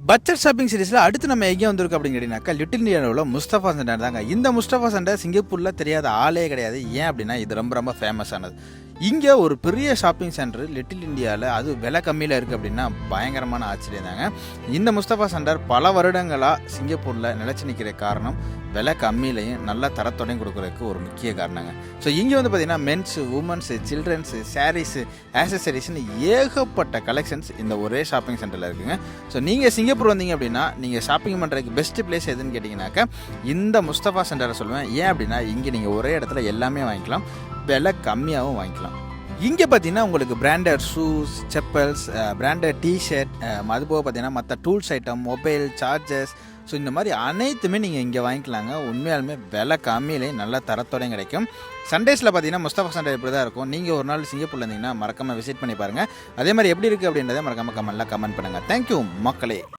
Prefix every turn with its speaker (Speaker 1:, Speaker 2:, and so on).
Speaker 1: Budget shopping சீரிஸில் அடுத்து நம்ம எங்கே வந்திருக்கோம் அப்படின்னு கேட்டிங்கனாக்கா லிட்டில் இந்தியாவில் உள்ள முஸ்தபா சென்டர் தாங்க. இந்த முஸ்தபா சென்டர் சிங்கப்பூரில் தெரியாத ஆளே கிடையாது. ஏன் அப்படின்னா இது ரொம்ப ரொம்ப ஃபேமஸானது. இங்கே ஒரு பெரிய ஷாப்பிங் சென்டர் லிட்டில் இந்தியாவில் அது விலை கம்மியில் இருக்குது அப்படின்னா பயங்கரமான ஆச்சரியம் தாங்க. இந்த முஸ்தபா சென்டர் பல வருடங்களாக சிங்கப்பூரில் நிலச்சி நிற்கிற காரணம் விலை கம்மியிலையும் நல்ல தரத்தோடையும் கொடுக்குறதுக்கு ஒரு முக்கிய காரணங்க. ஸோ இங்கே வந்து பார்த்திங்கன்னா மென்ஸு, உமன்ஸு, சில்ட்ரன்ஸு, சாரீஸு, ஆக்சசரிஸ்னு ஏகப்பட்ட கலெக்ஷன்ஸ் இந்த ஒரே ஷாப்பிங் சென்டரில் இருக்குங்க. ஸோ நீங்கள் சிங்கப்பூர் வந்தீங்க அப்படின்னா நீங்கள் ஷாப்பிங் பண்ணுறதுக்கு பெஸ்ட்டு பிளேஸ் எதுன்னு கேட்டிங்கனாக்கா இந்த முஸ்தபா சென்டரை சொல்லுவேன். ஏன் அப்படின்னா இங்கே நீங்கள் ஒரே இடத்துல எல்லாமே வாங்கிக்கலாம், விலை கம்மியாகவும் வாங்கிக்கலாம். இங்கே பார்த்தீங்கன்னா உங்களுக்கு branded shoes, chappals, branded T-shirt, அதுபோக பார்த்தீங்கன்னா மற்ற tools item, mobile, chargers, so இந்த மாதிரி அனைத்துமே நீங்கள் இங்கே வாங்கிக்கலாங்க. உண்மையாலுமே விலை கம்மியிலேயே நல்ல தரத்தோடையும் கிடைக்கும். சண்டேஸில் பார்த்தீங்கன்னா முஸ்தபா சென்டர் இப்படி தான் இருக்கும். நீங்கள் ஒரு நாள் சிங்கப்பூரில் இருந்தீங்கன்னா மறக்காமல் விசிட் பண்ணி பாருங்கள். அதே மாதிரி எப்படி இருக்குது அப்படின்றத மறக்காமல் கமெண்ட்டில் கமெண்ட் பண்ணுங்கள். தேங்க்யூ மக்களே.